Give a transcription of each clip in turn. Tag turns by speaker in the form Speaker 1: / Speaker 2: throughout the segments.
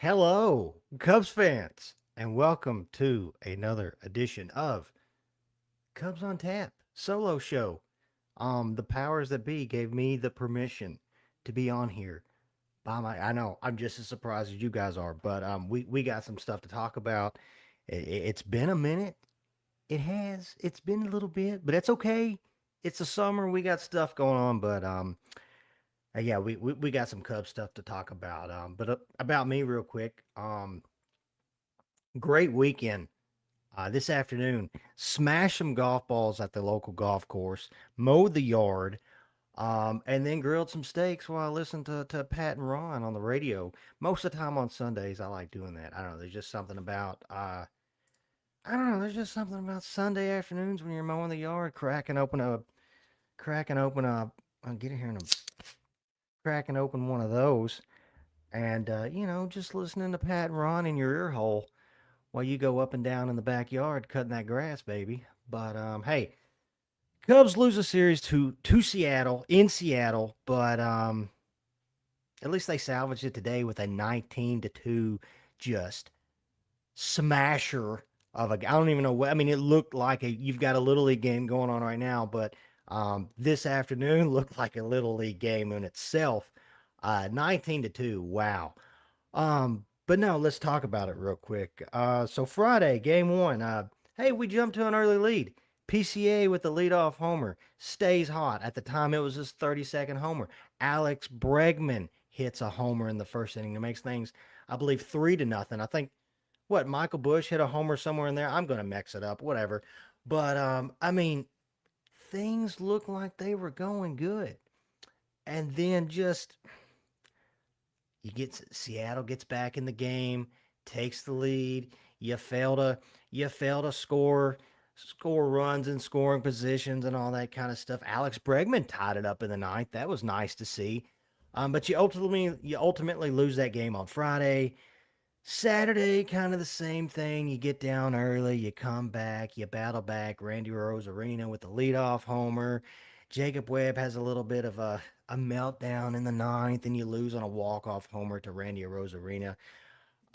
Speaker 1: Hello, Cubs fans, and welcome to another edition of Cubs on Tap solo show. The powers that be gave me the permission to be on here. I know I'm just as surprised as you guys are, but we got some stuff to talk about. It's been a minute. It has. It's been a little bit, but it's okay. It's the summer. We got stuff going on, but yeah, we got some Cubs stuff to talk about. But about me real quick. Great weekend this afternoon. Smash some golf balls at the local golf course, mowed the yard, and then grilled some steaks while I listened to Pat and Ron on the radio. Most of the time on Sundays, I like doing that. I don't know. There's just something about I don't know. There's just something about Sunday afternoons when you're mowing the yard, cracking open a. I'll get in here and cracking open one of those, and just listening to Pat and Ron in your ear hole while you go up and down in the backyard cutting that grass, baby. But hey, Cubs lose a series to Seattle in Seattle, but at least they salvaged it today with a 19-2 just smasher of a. I don't even know what. I mean, it looked like you've got a little league game going on right now, but this afternoon looked like a little league game in itself. 19-2. Wow. But no, let's talk about it real quick. So Friday, game one. Hey, we jumped to an early lead. PCA with the leadoff homer stays hot. At the time, it was his 32nd homer. Alex Bregman hits a homer in the first inning to make things, I believe, 3-0. I think what Michael Bush hit a homer somewhere in there. I'm gonna mix it up, whatever. But I mean, things looked like they were going good, and then just Seattle gets back in the game, takes the lead. You fail to score runs in scoring positions and all that kind of stuff. Alex Bregman tied it up in the ninth. That was nice to see. But you ultimately lose that game on Friday. Saturday, kind of the same thing. You get down early, you come back, you battle back. Randy Rosarina with the leadoff homer. Jacob Webb has a little bit of a meltdown in the ninth, and you lose on a walk-off homer to Randy Rosarina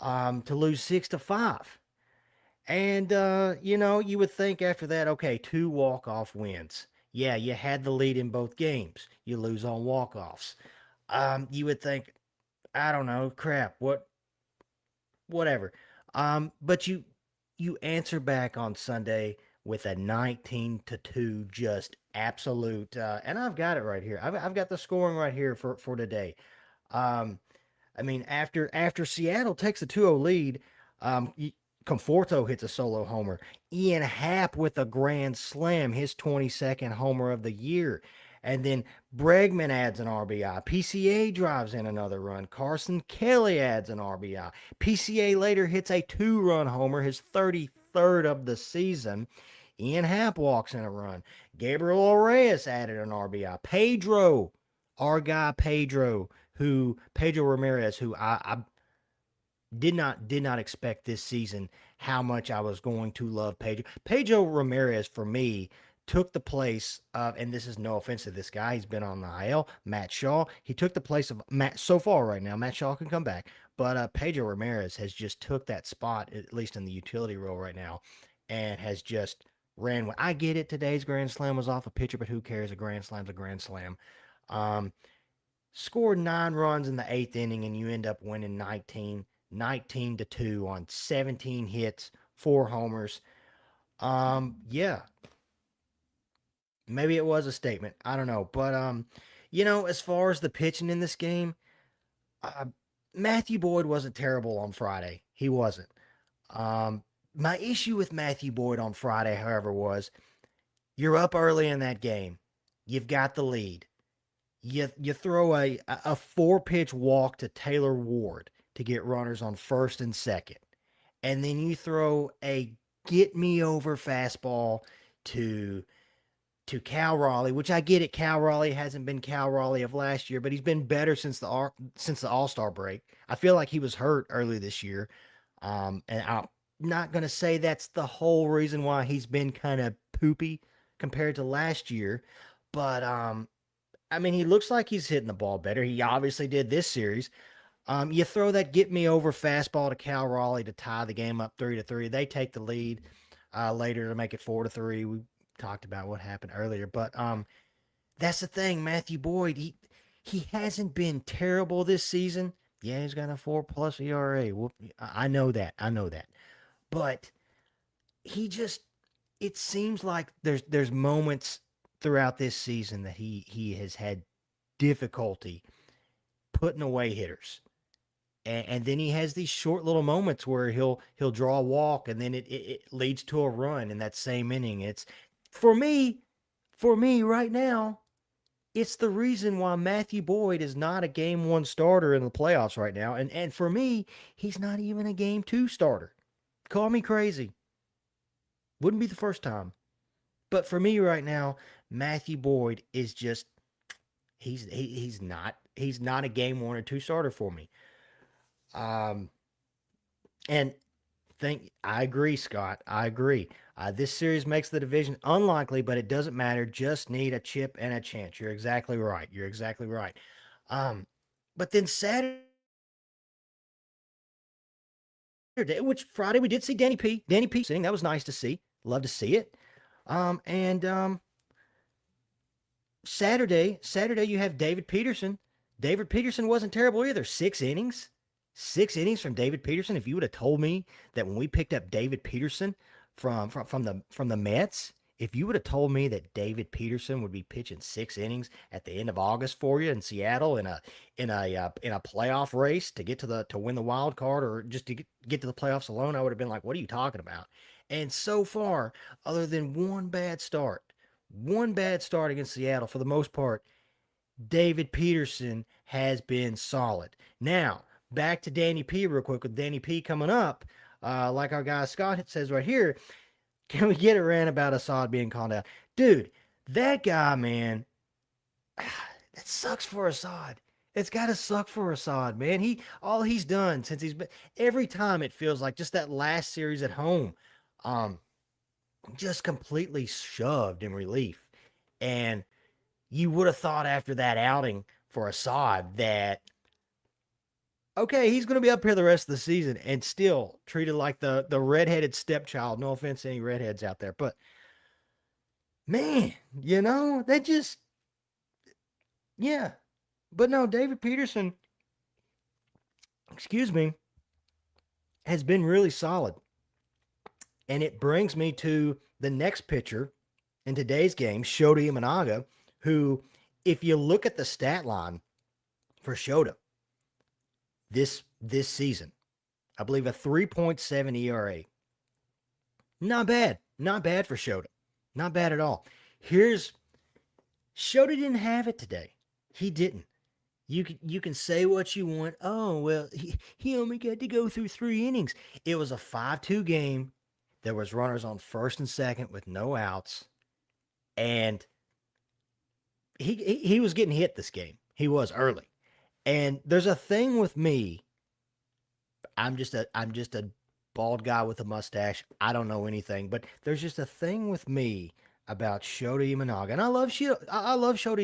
Speaker 1: to lose 6-5. And, you would think after that, okay, two walk-off wins. Yeah, you had the lead in both games. You lose on walk-offs. You would think, I don't know, crap, whatever. But you answer back on Sunday with a 19-2 just absolute and I've got it right here. I've got the scoring right here for today. Um I mean after Seattle takes a 2-0 lead, um Conforto hits a solo homer. Ian Happ with a grand slam, his 22nd homer of the year. And then Bregman adds an RBI. PCA drives in another run. Carson Kelly adds an RBI. PCA later hits a 2-run homer, his 33rd of the season. Ian Happ walks in a run. Gabriel Reyes added an RBI. Our guy Pedro Ramirez, who I did not expect this season how much I was going to love Pedro. Pedro Ramirez for me took the place of, and this is no offense to this guy, he's been on the IL, Matt Shaw. He took the place of Matt so far right now. Matt Shaw can come back, but Pedro Ramirez has just took that spot, at least in the utility role right now, and has just ran. I get it. Today's grand slam was off a pitcher, but who cares? A grand slam's a grand slam. Um, Scored 9 runs in the eighth inning, and you end up winning 19-2 on 17 hits, 4 homers. Yeah, maybe it was a statement. I don't know, but as far as the pitching in this game, uh, Matthew Boyd wasn't terrible on Friday. He wasn't. Um, my issue with Matthew Boyd on Friday, however, was you're up early in that game. You've got the lead. You throw a 4 pitch walk to Taylor Ward to get runners on first and second, and then you throw a get me over fastball to Cal Raleigh, which I get it. Cal Raleigh hasn't been Cal Raleigh of last year, but he's been better since the All Star break. I feel like he was hurt early this year, and I'm not gonna say that's the whole reason why he's been kind of poopy compared to last year, but I mean, he looks like he's hitting the ball better. He obviously did this series. You throw that get me over fastball to Cal Raleigh to tie the game up 3-3. They take the lead later to make it 4-3. We talked about what happened earlier, but that's the thing. Matthew Boyd, he hasn't been terrible this season. Yeah, he's got a 4+ ERA. I know that. I know that. But he just it seems like there's moments throughout this season that he has had difficulty putting away hitters. And then he has these short little moments where he'll draw a walk and then it leads to a run in that same inning. It's for me, for me right now, it's the reason why Matthew Boyd is not a game one starter in the playoffs right now. And for me, he's not even a game two starter. Call me crazy. Wouldn't be the first time. But for me right now, Matthew Boyd is just he's not a game one or two starter for me. Um and think I agree, Scott. I agree. This series makes the division unlikely, but it doesn't matter. Just need a chip and a chance. You're exactly right. You're exactly right. Um, but then Saturday, which Friday we did see Danny P. Danny P. sitting. That was nice to see. Love to see it. And Saturday you have David Peterson. David Peterson wasn't terrible either. 6 innings. 6 innings from David Peterson. If you would have told me that when we picked up David Peterson from the Mets, if you would have told me that David Peterson would be pitching 6 innings at the end of August for you in Seattle in a playoff race to get to win the wild card or just to get to the playoffs alone, I would have been like, "What are you talking about?" And so far, other than one bad start against Seattle for the most part, David Peterson has been solid. Now, back to Danny P real quick with Danny P coming up. Like our guy Scott says right here, can we get a rant about Assad being called out? Dude, that guy, man, that sucks for Assad. It's got to suck for Assad, man. All he's done since he's been every time it feels like just that last series at home, um, just completely shoved in relief. And you would have thought after that outing for Assad that okay, he's going to be up here the rest of the season and still treated like the redheaded stepchild. No offense to any redheads out there, but man, they just yeah. But no, David Peterson, excuse me, has been really solid. And it brings me to the next pitcher in today's game, Shota Imanaga, who, if you look at the stat line for Shota this season, I believe a 3.7 ERA. Not bad. Not bad for Shota. Not bad at all. Here's Shota didn't have it today. He didn't. You can say what you want. Oh, well, he only got to go through 3 innings. It was a 5-2 game. There was runners on first and second with no outs. And he was getting hit this game. He was early. And there's a thing with me. I'm just a bald guy with a mustache. I don't know anything, but there's just a thing with me about Shota Imanaga, and I love Shota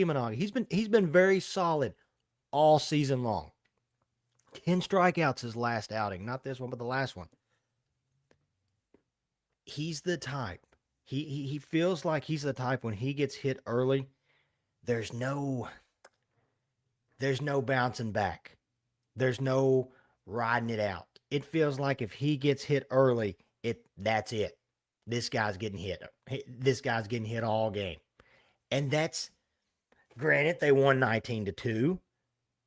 Speaker 1: Imanaga. He's been very solid all season long. 10 strikeouts his last outing, not this one, but the last one. He's the type. He feels like he's the type when he gets hit early. There's no there's no bouncing back. There's no riding it out. It feels like if he gets hit early, that's it. This guy's getting hit. This guy's getting hit all game. And that's granted they won 19-2.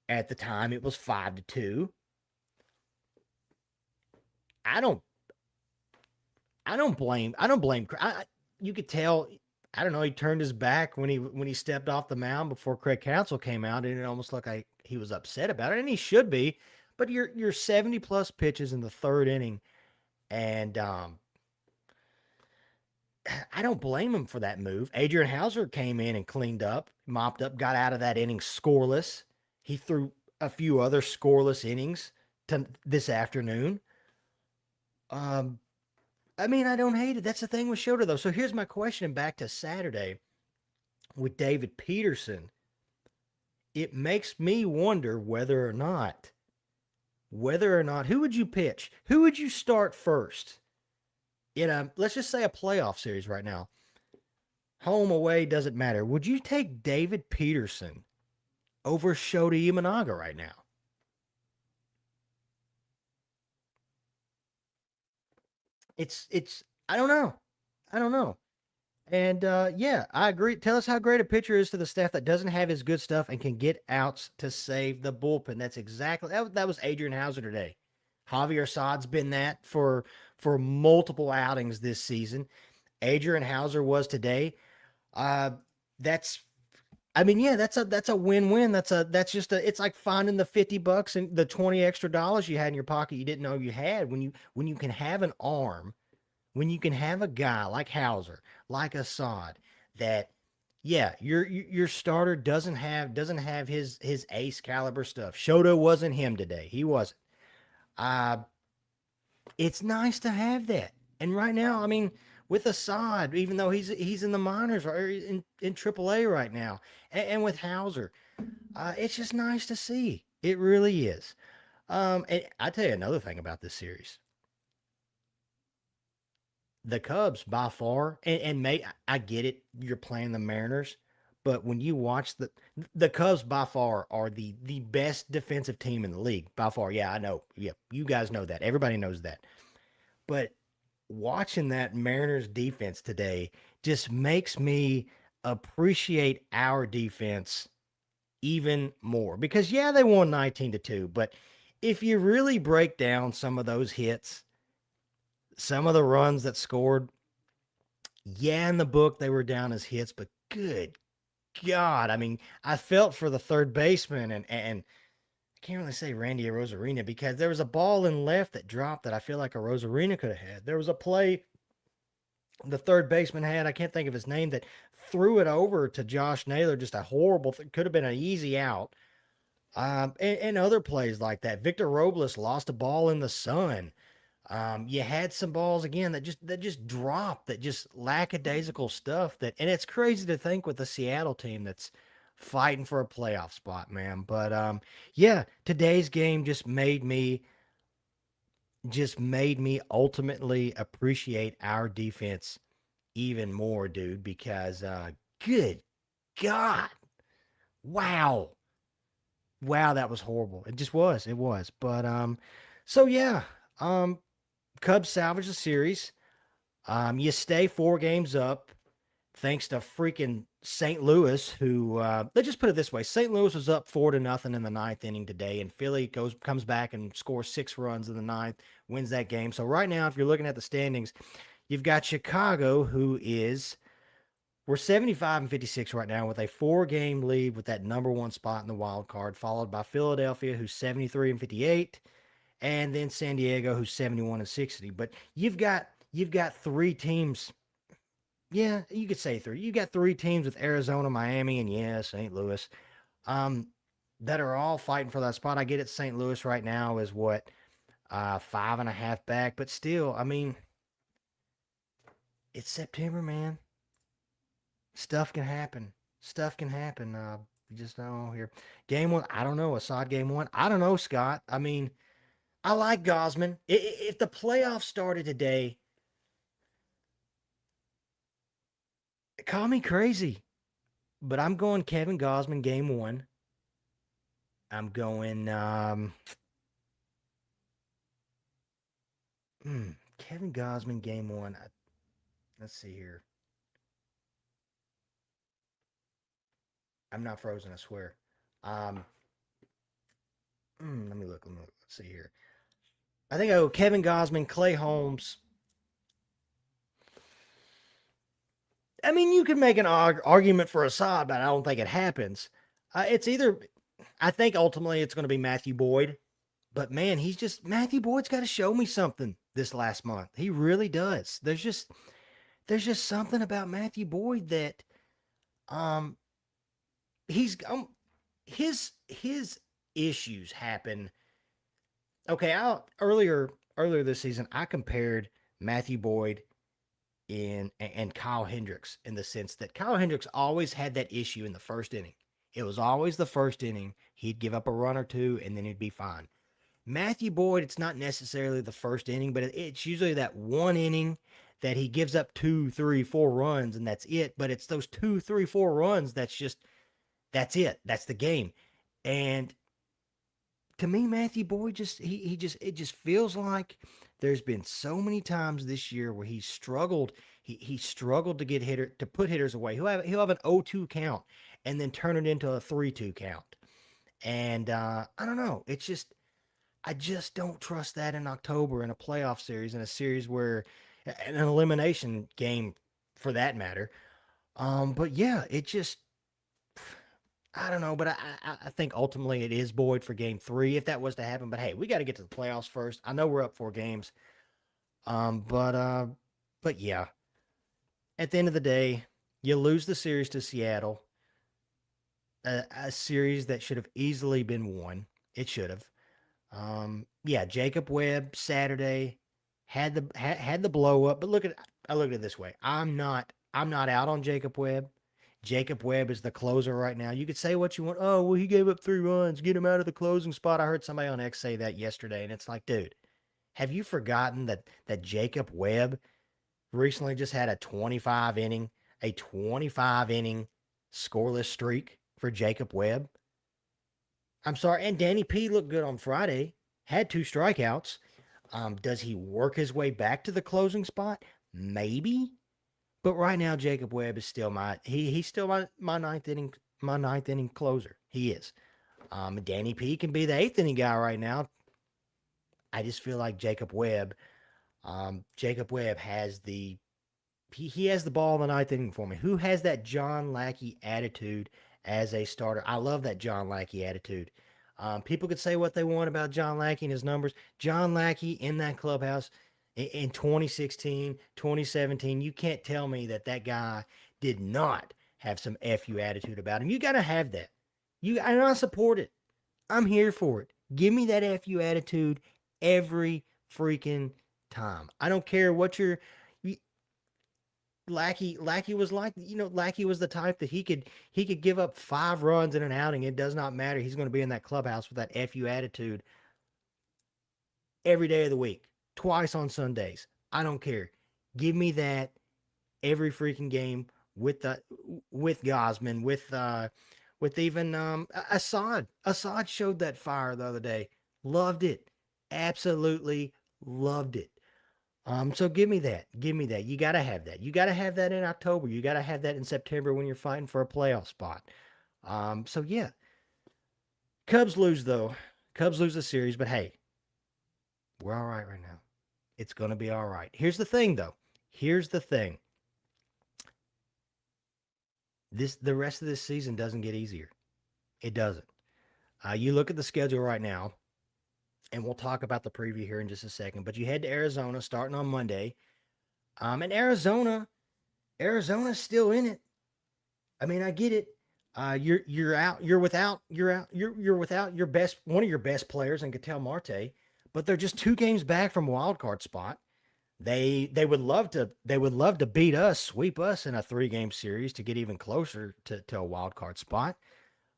Speaker 1: At the time it was 5-2. I don't I don't blame you could tell I don't know, he turned his back when he stepped off the mound before Craig Counsell came out, and it almost looked like he was upset about it, and he should be. But you're 70 plus pitches in the third inning, and I don't blame him for that move. Adrian Hauser came in and cleaned up, mopped up, got out of that inning scoreless. He threw a few other scoreless innings to this afternoon. Um, I mean, I don't hate it. That's the thing with Shota, though. So here's my question back to Saturday with David Peterson. It makes me wonder whether or not whether or not, who would you pitch? Who would you start first in a, let's just say, a playoff series right now? Home, away, doesn't matter. Would you take David Peterson over Shota Imanaga right now? It's I don't know. I don't know. And yeah, I agree. Tell us how great a pitcher is to the staff that doesn't have his good stuff and can get outs to save the bullpen. That's exactly that was Adrian Hauser today. Javier Saad's been that for multiple outings this season. Adrian Hauser was today. Uh, that's I mean, yeah, that's a win-win. That's just a it's like finding the $50 and the 20 extra dollars you had in your pocket you didn't know you had when you can have an arm, when you can have a guy like Hauser, like Assad, that yeah, your starter doesn't have his ace caliber stuff. Shoto wasn't him today. He wasn't. Uh it's nice to have that. And right now, I mean, with Assad, even though he's in the minors or in AAA right now, and with Hauser, it's just nice to see. It really is. And I tell you another thing about this series: the Cubs by far, and may I get it, you're playing the Mariners, but when you watch the Cubs by far are the best defensive team in the league by far. Yeah, I know. Yeah, you guys know that. Everybody knows that. But watching that Mariners defense today just makes me appreciate our defense even more because yeah, they won 19-2, but if you really break down some of those hits, some of the runs that scored, yeah, in the book they were down as hits, but good God, I mean, I felt for the third baseman and I can't really say Randy Rosarina because there was a ball in left that dropped that I feel like a Rosarina could have had. There was a play the third baseman had, I can't think of his name, that threw it over to Josh Naylor. Just a horrible, could have been an easy out. And other plays like that. Victor Robles lost a ball in the sun. You had some balls again that just dropped, that just lackadaisical stuff. That and it's crazy to think with the Seattle team that's fighting for a playoff spot, man. But yeah, today's game just made me ultimately appreciate our defense even more, dude, because good God. Wow. Wow, that was horrible. It just was. It was. But so yeah, um Cubs salvage the series. You stay 4 games up thanks to freaking St. Louis, who let's just put it this way. St. Louis was up 4-0 in the ninth inning today, and Philly comes back and scores 6 runs in the ninth, wins that game. So right now, if you're looking at the standings, you've got Chicago, who is we're 75-56 right now with a 4 game lead with that number one spot in the wild card, followed by Philadelphia, who's 73-58, and then San Diego, who's 71-60. But you've got 3 teams. Yeah, you could say three. You got 3 teams with Arizona, Miami, and yeah, St. Louis. Um, that are all fighting for that spot. I get it. St. Louis right now is what 5.5 back, but still, I mean, it's September, man. Stuff can happen. Stuff can happen. You just know here. Game one, I don't know. Assad game one, I don't know, Scott. I mean, I like Gosman. If the playoffs started today, call me crazy, but I'm going Kevin Gosman game one. I'm going Kevin Gosman game one. Let's see here. I'm not frozen, I swear. Um, let me look. Let's see here. I think I go Kevin Gosman, Clay Holmes. I mean, you could make an argument for Assad, but I don't think it happens. It's either, I think ultimately it's going to be Matthew Boyd, but man, Matthew Boyd's got to show me something this last month. He really does. There's just something about Matthew Boyd that um he's his issues happen. Okay, earlier this season I compared Matthew Boyd and Kyle Hendricks in the sense that Kyle Hendricks always had that issue in the first inning. It was always the first inning. He'd give up a run or two and then he'd be fine. Matthew Boyd, it's not necessarily the first inning, but it's usually that one inning that he gives up two, three, four runs, and that's it. But it's those two, three, four runs that's it. That's the game. And to me, Matthew Boyd he just it just feels like there's been so many times this year where he struggled. He struggled to get hitter to put hitters away. He'll have an 0-2 count and then turn it into a 3-2 count. And I don't know. It's just I just don't trust that in October in a playoff series, in a series where an elimination game for that matter. But yeah, it just I don't know, but I think ultimately it is Boyd for game three if that was to happen. But hey, we got to get to the playoffs first. I know we're up 4 games. Um, but uh, but yeah, at the end of the day, you lose the series to Seattle, a series that should have easily been won. It should have. Yeah, Jacob Webb Saturday had the blow up, but I look at it this way. I'm not out on Jacob Webb. Jacob Webb is the closer right now. You could say what you want. Oh, well, he gave up 3 runs. Get him out of the closing spot. I heard somebody on X say that yesterday, and it's like, dude, have you forgotten that Jacob Webb recently just had a 25 inning scoreless streak for Jacob Webb? I'm sorry, and Danny P looked good on Friday. Had 2 strikeouts. Does he work his way back to the closing spot? Maybe. But right now, Jacob Webb is still he's still my ninth inning closer. He is. Danny P can be the eighth inning guy right now. I just feel like Jacob Webb has he has the ball in the ninth inning for me. Who has that John Lackey attitude as a starter? I love that John Lackey attitude. People could say what they want about John Lackey and his numbers. John Lackey in that clubhouse in 2016, 2017, you can't tell me that guy did not have some FU attitude about him. You got to have that. And I support it. I'm here for it. Give me that FU attitude every freaking time. I don't care what your Lackey was like. Lackey was the type that he could give up 5 runs in an outing. It does not matter. He's going to be in that clubhouse with that FU attitude every day of the week, twice on Sundays. I don't care. Give me that every freaking game with Gosman, with even Assad. Assad showed that fire the other day. Loved it. Absolutely loved it. So give me that. Give me that. You gotta have that. You gotta have that in October. You gotta have that in September when you're fighting for a playoff spot. So yeah. Cubs lose though. Cubs lose the series, but hey, we're all right now. It's gonna be all right. Here's the thing though. Here's the thing. The rest of this season doesn't get easier. It doesn't. You look at the schedule right now, and we'll talk about the preview here in just a second. But you head to Arizona starting on Monday. And Arizona's still in it. I mean, I get it. You're out. You're without your best one of your best players in Gatel Marte, but they're just 2 games back from wild card spot. They would love to beat us, sweep us in a 3-game series to get even closer to a wild card spot.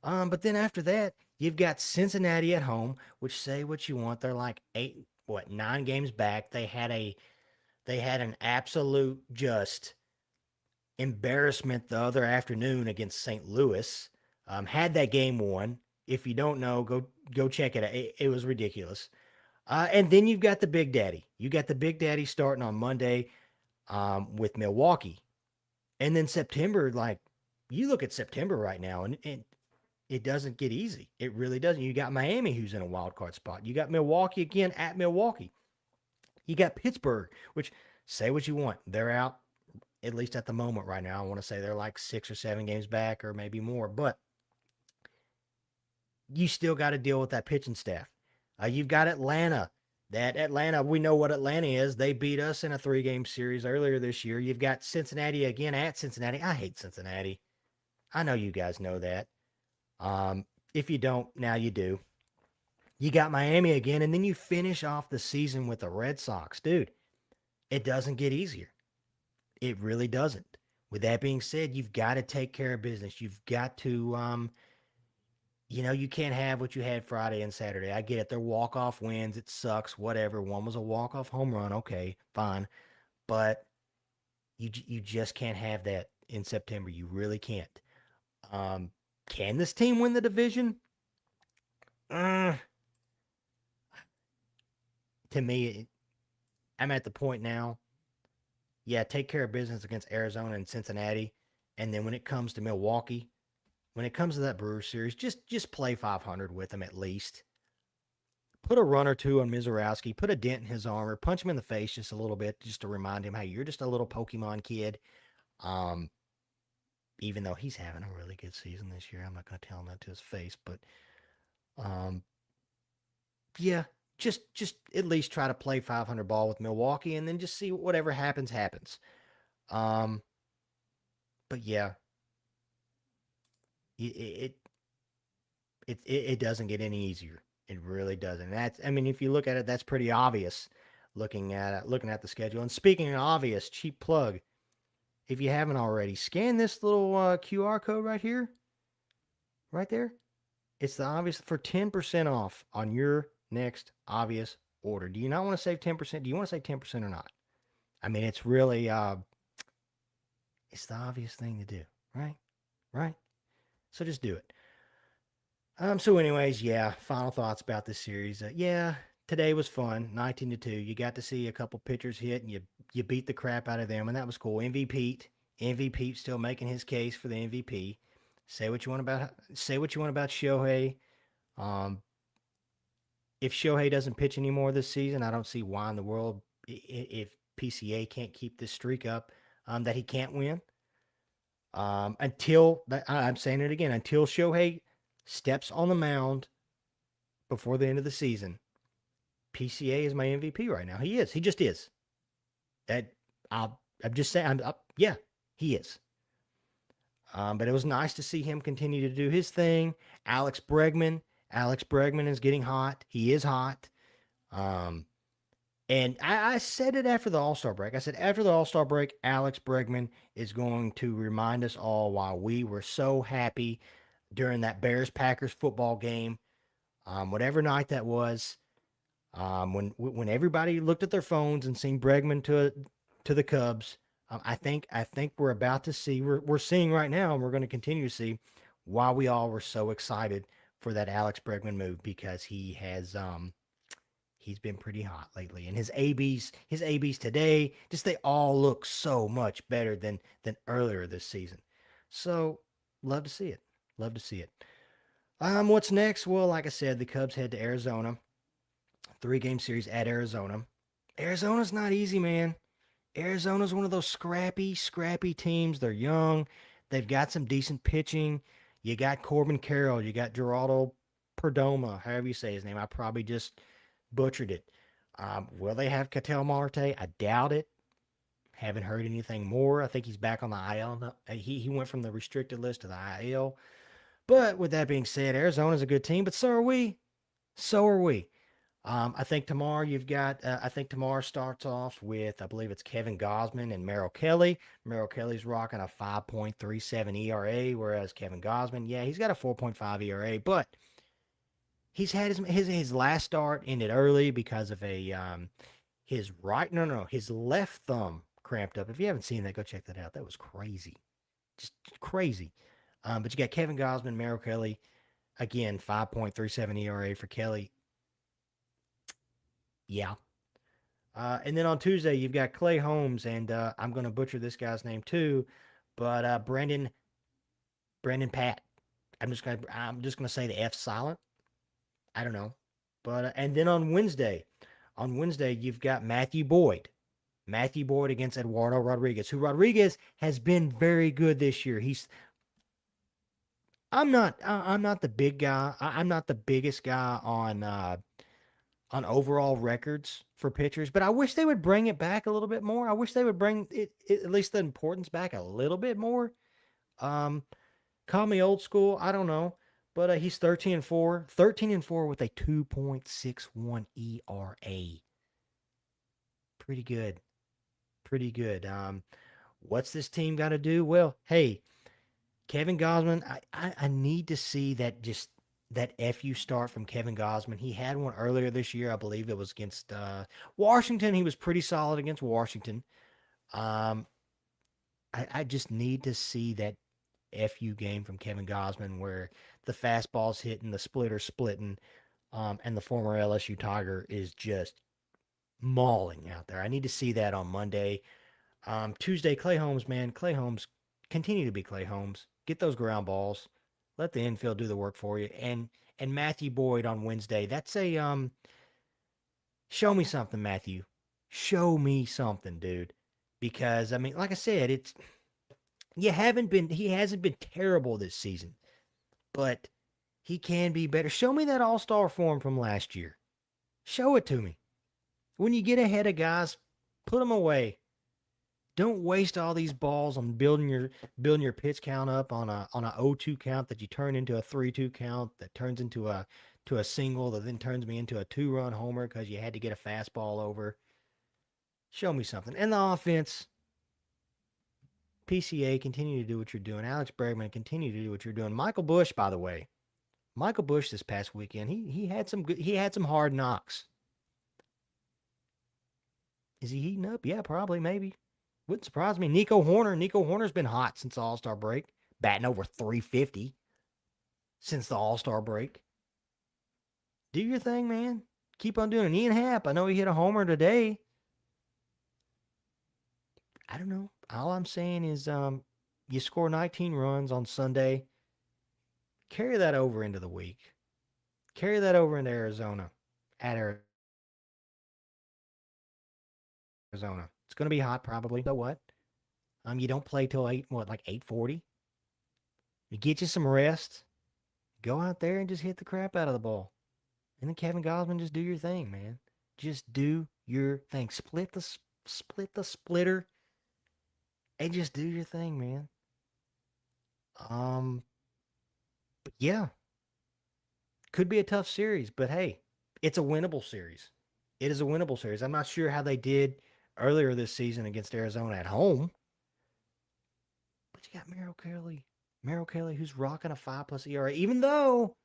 Speaker 1: But then after that, you've got Cincinnati at home, which say what you want. They're like 9 games back. They had an absolute just embarrassment the other afternoon against St. Louis. Had that game won. If you don't know, go check it out. It was ridiculous. And then you've got the Big Daddy. You got the Big Daddy starting on Monday with Milwaukee. And then September, like you look at September right now, and it doesn't get easy. It really doesn't. You got Miami, who's in a wild card spot. You got Milwaukee again at Milwaukee. You got Pittsburgh, which say what you want. They're out, at least at the moment right now. I want to say they're like 6 or 7 games back or maybe more. But you still got to deal with that pitching staff. You've got Atlanta. That Atlanta, we know what Atlanta is. They beat us in a 3-game series earlier this year. You've got Cincinnati again at Cincinnati. I hate Cincinnati. I know you guys know that. If you don't, now you do. You got Miami again, and then you finish off the season with the Red Sox. Dude, it doesn't get easier. It really doesn't. With that being said, you've got to take care of business. You've got to You can't have what you had Friday and Saturday. I get it. They're walk-off wins. It sucks. Whatever. One was a walk-off home run. Okay, fine. But you just can't have that in September. You really can't. Um, can this team win the division? Uh, to me, I'm at the point now. Yeah, take care of business against Arizona and Cincinnati, and then when it comes to Milwaukee, when it comes to that Brewers series, just play 500 with them at least. Put a run or two on Mizorowski, put a dent in his armor, punch him in the face just a little bit, just to remind him, hey, you're just a little Pokemon kid. Um, Even though he's having a really good season this year, I'm not going to tell him that to his face, but um, yeah, just at least try to play 500 ball with Milwaukee, and then just see whatever happens happens. Um, but yeah, it it doesn't get any easier. It really doesn't. That's I mean, if you look at it, that's pretty obvious. Looking at the schedule. And speaking of obvious, cheap plug. If you haven't already, scan this little QR code right here, right there. It's the obvious for 10% off on your next obvious order. Do you not want to save 10%? Do you want to save 10% or not? I mean, it's really it's the obvious thing to do, right? Right? So just do it. So anyways, yeah, final thoughts about this series. Yeah, today was fun, 19-2. You got to see a couple pitchers hit and you beat the crap out of them, and that was cool. MVP still making his case for the MVP. Say what you want about Shohei. Um, if Shohei doesn't pitch anymore this season, I don't see why in the world, if PCA can't keep this streak up, that he can't win. I'm saying it again, until Shohei steps on the mound before the end of the season, PCA is my MVP right now. He is. He just is. That I'm just saying. Yeah, he is. But it was nice to see him continue to do his thing. Alex Bregman. Alex Bregman is getting hot. He is hot. Um, and I said it after the All Star break. I said after the All Star break, Alex Bregman is going to remind us all why we were so happy during that Bears Packers football game. Whatever night that was, when everybody looked at their phones and seen Bregman to the Cubs, I think we're about to see we're seeing right now, and we're going to continue to see why we all were so excited for that Alex Bregman move because he's been pretty hot lately, and his ABs today just they all look so much better than earlier this season. So love to see it. Love to see it. What's next? Well, like I said, the Cubs head to Arizona. 3-game series at Arizona. Arizona's not easy, man. Arizona's one of those scrappy teams. They're young. They've got some decent pitching. You got Corbin Carroll. You got Geraldo Perdomo, however you say his name. I probably just butchered it. Will they have Cattell Marte? I doubt it. Haven't heard anything more. I think he's back on the IL. He went from the restricted list to the IL. But with that being said, Arizona's a good team, but so are we. So are we. I think tomorrow starts off with, I believe it's Kevin Gosman and Merrill Kelly. Merrill Kelly's rocking a 5.37 ERA, whereas Kevin Gosman, yeah, he's got a 4.5 ERA, but he's had his last start ended early because of his right, no, his left thumb cramped up. If you haven't seen that, go check that out. That was crazy. Just crazy. But you got Kevin Gosman, Merrill Kelly, again, 5.37 ERA for Kelly. Yeah, and then on Tuesday, you've got Clay Holmes, and I'm going to butcher this guy's name too, but Brandon Pat. I'm just gonna say the F silent. I don't know, but and then on Wednesday you've got Matthew Boyd against Eduardo Rodriguez, who Rodriguez has been very good this year. I'm not the big guy. I'm not the biggest guy on overall records for pitchers, but I wish they would bring it back a little bit more. I wish they would bring it at least the importance back a little bit more. Um, Call me old school, I don't know, but he's 13-4, 13-4 with a 2.61 ERA. Pretty good, pretty good. What's this team got to do? Well, hey, Kevin Gosman, I need to see that just. that FU start from Kevin Gosman. He had one earlier this year, I believe it was against Washington. He was pretty solid against Washington. Um, I just need to see that FU game from Kevin Gosman where the fastball's hitting, the splitter's splitting, and the former LSU Tiger is just mauling out there. I need to see that on Monday. Tuesday, Clay Holmes, man. Clay Holmes, continue to be Clay Holmes. Get those ground balls. Let the infield do the work for you. And Matthew Boyd on Wednesday. That's a show me something, Matthew. Show me something, dude. Because I mean, like I said, it's you haven't been he hasn't been terrible this season, but he can be better. Show me that all-star form from last year. Show it to me. When you get ahead of guys, put them away. Don't waste all these balls on building your pitch count up on a 0-2 count that you turn into a 3-2 count that turns into a single that then turns me into a 2-run homer because you had to get a fastball over. Show me something. And the offense, PCA, continue to do what you're doing. Alex Bregman, continue to do what you're doing. Michael Bush, by the way, Michael Bush this past weekend, he had some hard knocks. Is he heating up? Yeah, probably, maybe. Wouldn't surprise me. Nico Horner. Nico Horner's been hot since the All-Star break. Batting over 350 since the All-Star break. Do your thing, man. Keep on doing it. Ian Happ, I know he hit a homer today. I don't know. All I'm saying is you score 19 runs on Sunday. Carry that over into the week. Carry that over into Arizona. At Arizona. It's going to be hot probably. So what? You don't play till 8:40? You get you some rest. Go out there and just hit the crap out of the ball. And then Kevin Gosman, just do your thing, man. Just do your thing. Split the splitter and just do your thing, man. Um, but yeah, could be a tough series, but hey, it's a winnable series. It is a winnable series. I'm not sure how they did earlier this season against Arizona at home, but you got Merrill Kelly, who's rocking a 5+ ERA, even though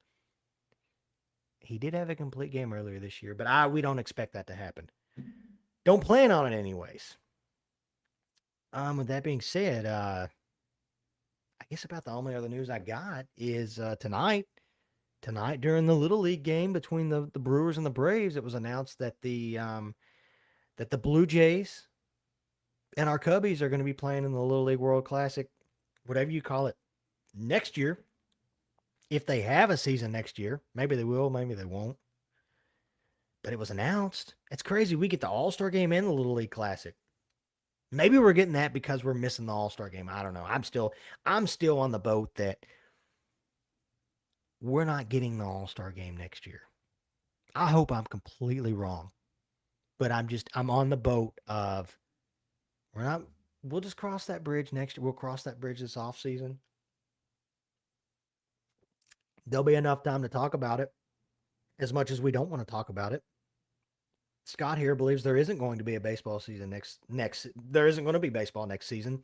Speaker 1: he did have a complete game earlier this year, but we don't expect that to happen. Don't plan on it anyways. With that being said, I guess about the only other news I got is tonight. Tonight during the Little League game between the Brewers and the Braves, it was announced that the Blue Jays and our Cubbies are going to be playing in the Little League World Classic, whatever you call it, next year. If they have a season next year, maybe they will, maybe they won't. But it was announced. It's crazy. We get the All-Star game and the Little League Classic. Maybe we're getting that because we're missing the All-Star game. I don't know. I'm still on the boat that we're not getting the All-Star game next year. I hope I'm completely wrong. But I'm on the boat of we're not we'll just cross that bridge next year. We'll cross that bridge this off season. There'll be enough time to talk about it as much as we don't want to talk about it. Scott here believes there isn't going to be a baseball season next there isn't going to be baseball next season.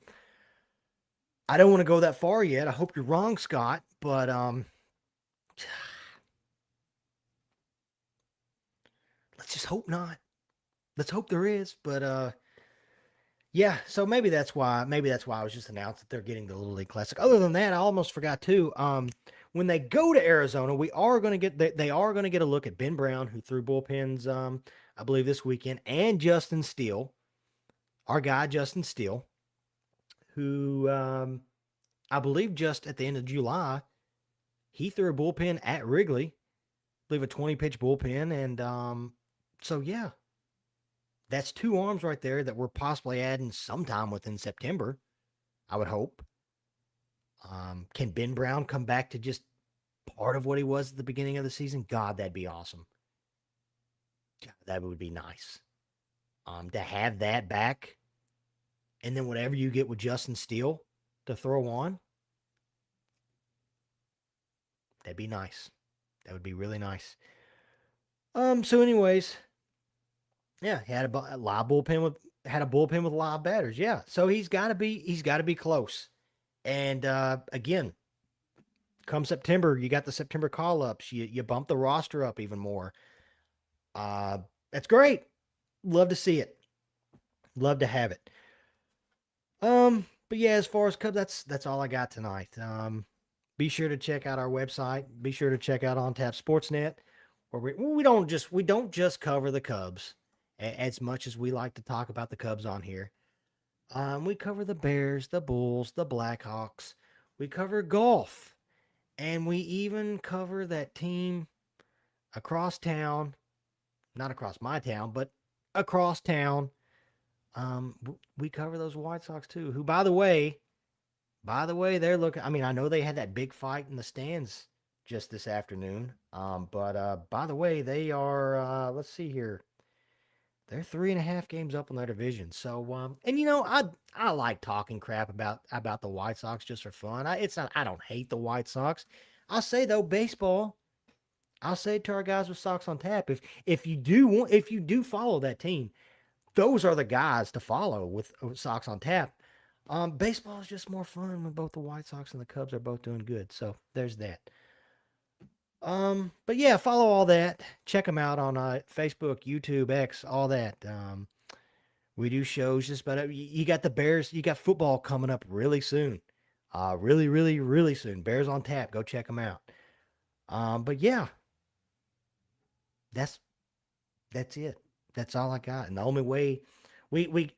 Speaker 1: I don't want to go that far yet. I hope you're wrong, Scott, but let's just hope not. Let's hope there is, but yeah, so maybe that's why I was just announced that they're getting the Little League Classic. Other than that, I almost forgot too. When they go to Arizona, we are going to get they are going to get a look at Ben Brown, who threw bullpens, I believe this weekend, and Justin Steele, our guy Justin Steele, who I believe just at the end of July he threw a bullpen at Wrigley, I believe a 20-pitch bullpen, and so yeah, that's two arms right there that we're possibly adding sometime within September, I would hope. Can Ben Brown come back to just part of what he was at the beginning of the season? God, that'd be awesome. God, that would be nice. To have that back, and then whatever you get with Justin Steele to throw on, that'd be nice. That would be really nice. So anyways, yeah, he had a live bullpen with had a bullpen with live batters. Yeah, so he's got to be close. And again, come September, you got the September call ups. You bump the roster up even more. Uh, that's great. Love to see it. Love to have it. But yeah, as far as Cubs, that's all I got tonight. Be sure to check out our website. Be sure to check out On Tap Sportsnet, where we don't just cover the Cubs as much as we like to talk about the Cubs on here. We cover the Bears, the Bulls, the Blackhawks. We cover golf, and we even cover that team across town, not across my town, but across town. We cover those White Sox too, who, by the way, they're looking. I mean, I know they had that big fight in the stands just this afternoon. But by the way, they are. Let's see here. They're 3.5 games up on their division. So, and I like talking crap about the White Sox just for fun. It's not. I don't hate the White Sox. I'll say though, baseball. I'll say to our guys with Sox on Tap, if you do follow that team, those are the guys to follow with Sox on Tap. Baseball is just more fun when both the White Sox and the Cubs are both doing good. So there's that. But yeah, follow all that. Check them out on Facebook, YouTube, X, all that. We do shows just about. You got the Bears. You got football coming up really soon. Really, really, really soon. Bears on Tap. Go check them out. But yeah, that's that's it. That's all I got. And the only way we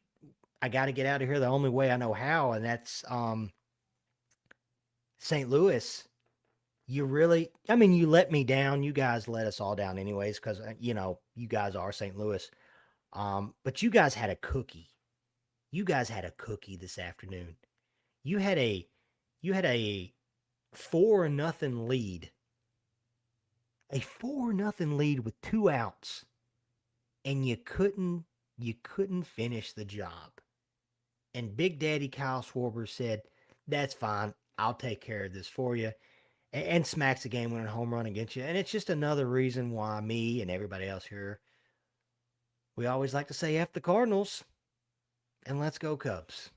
Speaker 1: I got to get out of here the only way I know how, and that's St. Louis. I mean, you let me down. You guys let us all down, anyways, because you guys are St. Louis. But you guys had a cookie. You guys had a cookie this afternoon. You had a you had a 4-0 lead, a 4-0 lead with 2 outs, and you couldn't finish the job. And Big Daddy Kyle Schwarber said, "That's fine. I'll take care of this for you." And smacks the game winning home run against you. And it's just another reason why me and everybody else here, we always like to say F the Cardinals and let's go Cubs.